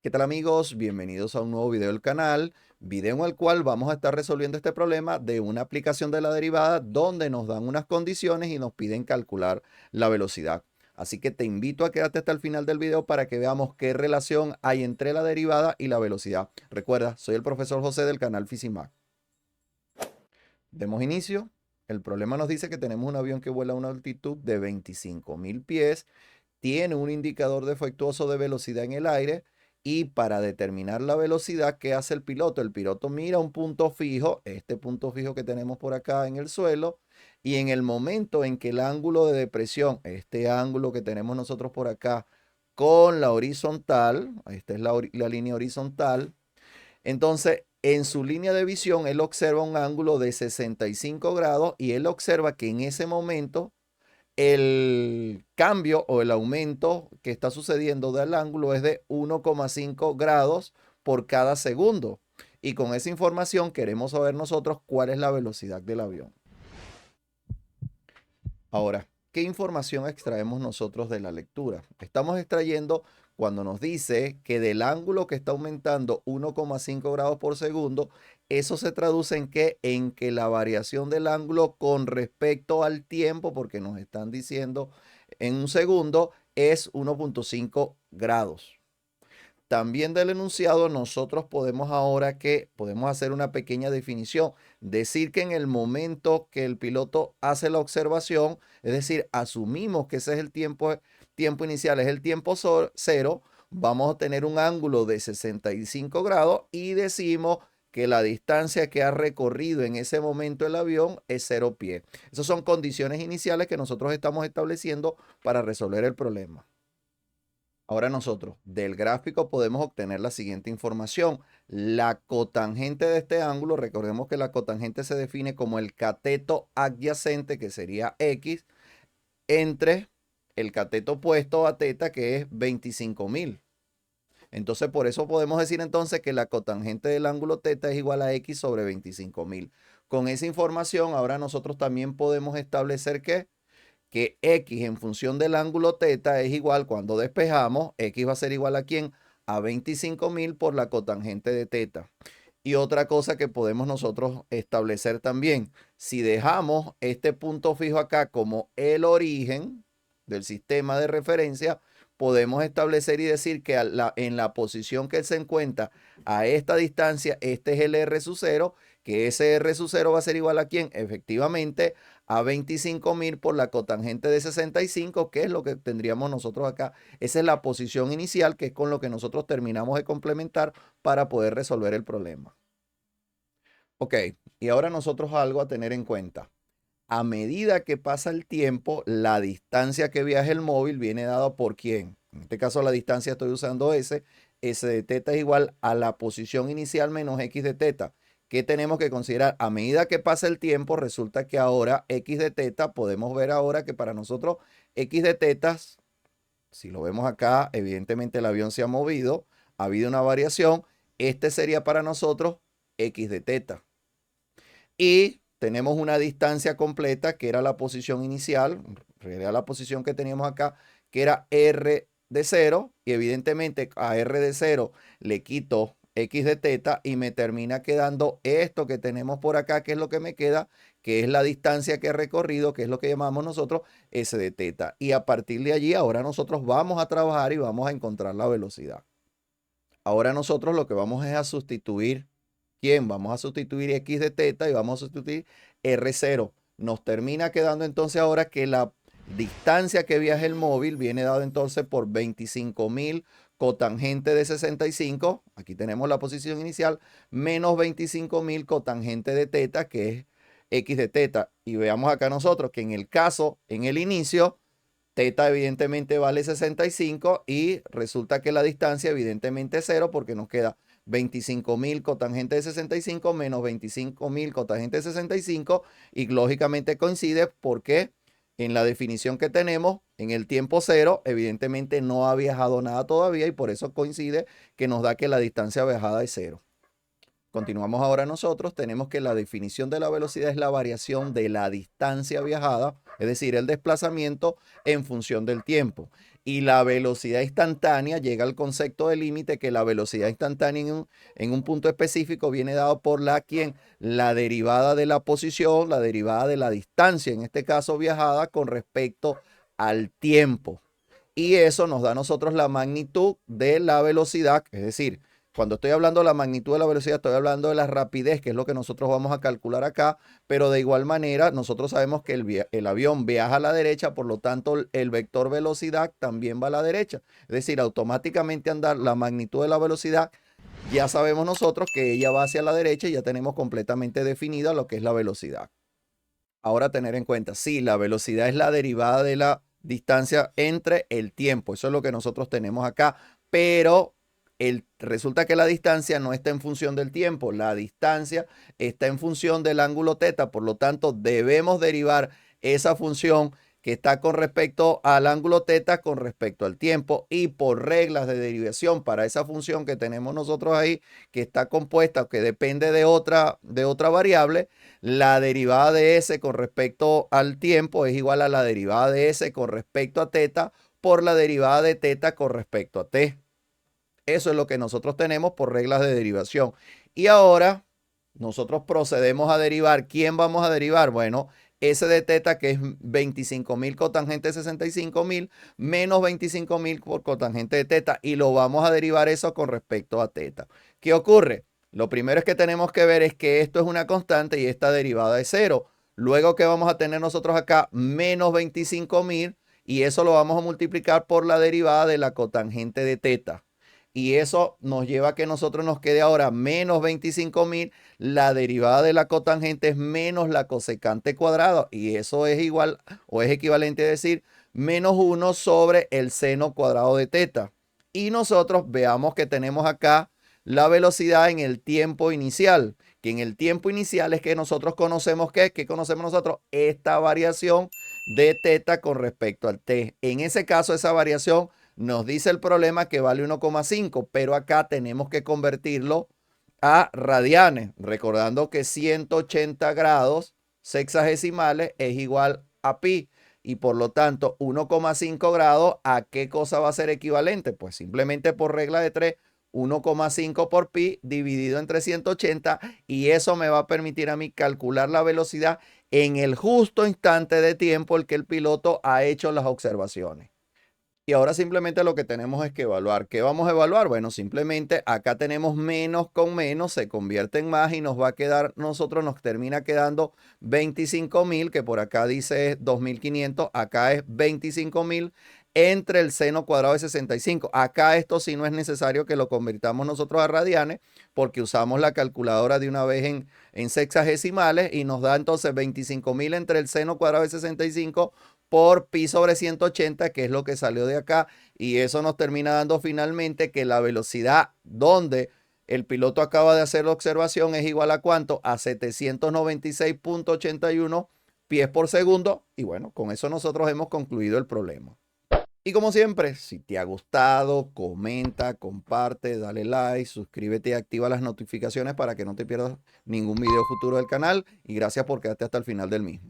¿Qué tal amigos? Bienvenidos a un nuevo video del canal, video en el cual vamos a estar resolviendo este problema de una aplicación de la derivada donde nos dan unas condiciones y nos piden calcular la velocidad. Así que te invito a quedarte hasta el final del video para que veamos qué relación hay entre la derivada y la velocidad. Recuerda, soy el profesor José del canal Fisimac. Demos inicio. El problema nos dice que tenemos un avión que vuela a una altitud de 25.000 pies, tiene un indicador defectuoso de velocidad en el aire y para determinar la velocidad, ¿qué hace el piloto? El piloto mira un punto fijo, este punto fijo que tenemos por acá en el suelo, y en el momento en que el ángulo de depresión, este ángulo que tenemos nosotros por acá, con la horizontal, esta es la línea horizontal, entonces, en su línea de visión, él observa un ángulo de 65 grados y él observa que en ese momento el cambio o el aumento que está sucediendo del ángulo es de 1,5 grados por cada segundo. Y con esa información queremos saber nosotros cuál es la velocidad del avión. Ahora, ¿qué información extraemos nosotros de la lectura? Estamos extrayendo cuando nos dice que del ángulo que está aumentando 1,5 grados por segundo, eso se traduce en que la variación del ángulo con respecto al tiempo, porque nos están diciendo en un segundo, es 1,5 grados. También del enunciado nosotros podemos ahora que podemos hacer una pequeña definición, decir que en el momento que el piloto hace la observación, es decir, asumimos que ese es el tiempo inicial, es el tiempo cero, vamos a tener un ángulo de 65 grados y decimos que la distancia que ha recorrido en ese momento el avión es 0 pies. Esas son condiciones iniciales que nosotros estamos estableciendo para resolver el problema. Ahora nosotros del gráfico podemos obtener la siguiente información. La cotangente de este ángulo, recordemos que la cotangente se define como el cateto adyacente, que sería X, entre el cateto opuesto a teta, que es 25.000. Entonces, por eso podemos decir entonces que la cotangente del ángulo teta es igual a X sobre 25.000. Con esa información, ahora nosotros también podemos establecer que X en función del ángulo teta es igual, cuando despejamos, X va a ser igual a ¿quién? A 25.000 por la cotangente de teta. Y otra cosa que podemos nosotros establecer también, si dejamos este punto fijo acá como el origen del sistema de referencia, podemos establecer y decir que en la posición que él se encuentra a esta distancia, este es el R sub 0, que ese R sub 0 va a ser igual a ¿quién? Efectivamente a 25.000 por la cotangente de 65, que es lo que tendríamos nosotros acá. Esa es la posición inicial, que es con lo que nosotros terminamos de complementar para poder resolver el problema. Ok, y ahora nosotros algo a tener en cuenta. A medida que pasa el tiempo, la distancia que viaja el móvil viene dada por quién. En este caso la distancia estoy usando S. S de teta es igual a la posición inicial menos X de teta. ¿Qué tenemos que considerar? A medida que pasa el tiempo, resulta que ahora X de teta, podemos ver ahora que para nosotros X de tetas, si lo vemos acá, evidentemente el avión se ha movido, ha habido una variación. Este sería para nosotros X de teta. Y tenemos una distancia completa que era la posición inicial, era la posición que teníamos acá, que era R de 0, y evidentemente a R de 0 le quito X de teta y me termina quedando esto que tenemos por acá, que es lo que me queda, que es la distancia que he recorrido, que es lo que llamamos nosotros S de teta. Y a partir de allí, ahora nosotros vamos a trabajar y vamos a encontrar la velocidad. Ahora nosotros lo que vamos es a sustituir. ¿Quién? Vamos a sustituir X de teta y vamos a sustituir R0. Nos termina quedando entonces ahora que la distancia que viaja el móvil viene dado entonces por 25.000 cotangente de 65. Aquí tenemos la posición inicial, menos 25.000 cotangente de teta, que es X de teta. Y veamos acá nosotros que en el caso, en el inicio, teta evidentemente vale 65 y resulta que la distancia evidentemente es 0 porque nos queda 25.000 cotangente de 65 menos 25.000 cotangente de 65 y lógicamente coincide porque en la definición que tenemos en el tiempo cero evidentemente no ha viajado nada todavía y por eso coincide que nos da que la distancia viajada es 0. Continuamos ahora nosotros, tenemos que la definición de la velocidad es la variación de la distancia viajada, es decir, el desplazamiento en función del tiempo. Y la velocidad instantánea llega al concepto de límite, que la velocidad instantánea en un punto específico viene dado por la derivada de la posición, la derivada de la distancia, en este caso viajada, con respecto al tiempo. Y eso nos da a nosotros la magnitud de la velocidad, es decir, cuando estoy hablando de la magnitud de la velocidad, estoy hablando de la rapidez, que es lo que nosotros vamos a calcular acá, pero de igual manera nosotros sabemos que el avión viaja a la derecha, por lo tanto el vector velocidad también va a la derecha. Es decir, automáticamente andar la magnitud de la velocidad, ya sabemos nosotros que ella va hacia la derecha y ya tenemos completamente definida lo que es la velocidad. Ahora tener en cuenta, sí, la velocidad es la derivada de la distancia entre el tiempo. Eso es lo que nosotros tenemos acá, pero resulta que la distancia no está en función del tiempo, la distancia está en función del ángulo teta, por lo tanto debemos derivar esa función que está con respecto al ángulo teta con respecto al tiempo, y por reglas de derivación para esa función que tenemos nosotros ahí, que está compuesta, que depende de otra variable, la derivada de s con respecto al tiempo es igual a la derivada de s con respecto a teta por la derivada de teta con respecto a t. Eso es lo que nosotros tenemos por reglas de derivación. Y ahora nosotros procedemos a derivar. ¿Quién vamos a derivar? Bueno, S de teta, que es 25.000 cotangente de 65.000, menos 25.000 por cotangente de teta. Y lo vamos a derivar eso con respecto a teta. ¿Qué ocurre? Lo primero es que tenemos que ver es que esto es una constante y esta derivada es cero. Luego, ¿qué vamos a tener nosotros acá? Menos 25.000, y eso lo vamos a multiplicar por la derivada de la cotangente de teta. Y eso nos lleva a que nosotros nos quede ahora menos 25.000. La derivada de la cotangente es menos la cosecante cuadrada. Y eso es igual o es equivalente a decir menos 1 sobre el seno cuadrado de teta. Y nosotros veamos que tenemos acá la velocidad en el tiempo inicial. Que en el tiempo inicial es que nosotros conocemos ¿qué conocemos nosotros? Esta variación de teta con respecto al t. En ese caso, esa variación nos dice el problema que vale 1,5, pero acá tenemos que convertirlo a radianes, recordando que 180 grados sexagesimales es igual a pi, y por lo tanto 1,5 grados, ¿a qué cosa va a ser equivalente? Pues simplemente por regla de 3, 1,5 por pi dividido entre 180, y eso me va a permitir a mí calcular la velocidad en el justo instante de tiempo en que el piloto ha hecho las observaciones. Y ahora simplemente lo que tenemos es que evaluar. ¿Qué vamos a evaluar? Bueno, simplemente acá tenemos menos con menos, se convierte en más y nos va a quedar, nos termina quedando 25.000, que por acá dice 2.500, acá es 25.000 entre el seno cuadrado de 65. Acá esto sí no es necesario que lo convirtamos nosotros a radianes, porque usamos la calculadora de una vez en sexagesimales, y nos da entonces 25.000 entre el seno cuadrado de 65 por pi sobre 180, que es lo que salió de acá, y eso nos termina dando finalmente que la velocidad donde el piloto acaba de hacer la observación es igual a ¿cuánto? A 796.81 pies por segundo. Y bueno, con eso nosotros hemos concluido el problema. Y como siempre, si te ha gustado, comenta, comparte, dale like, suscríbete y activa las notificaciones para que no te pierdas ningún video futuro del canal. Y gracias por quedarte hasta el final del mismo.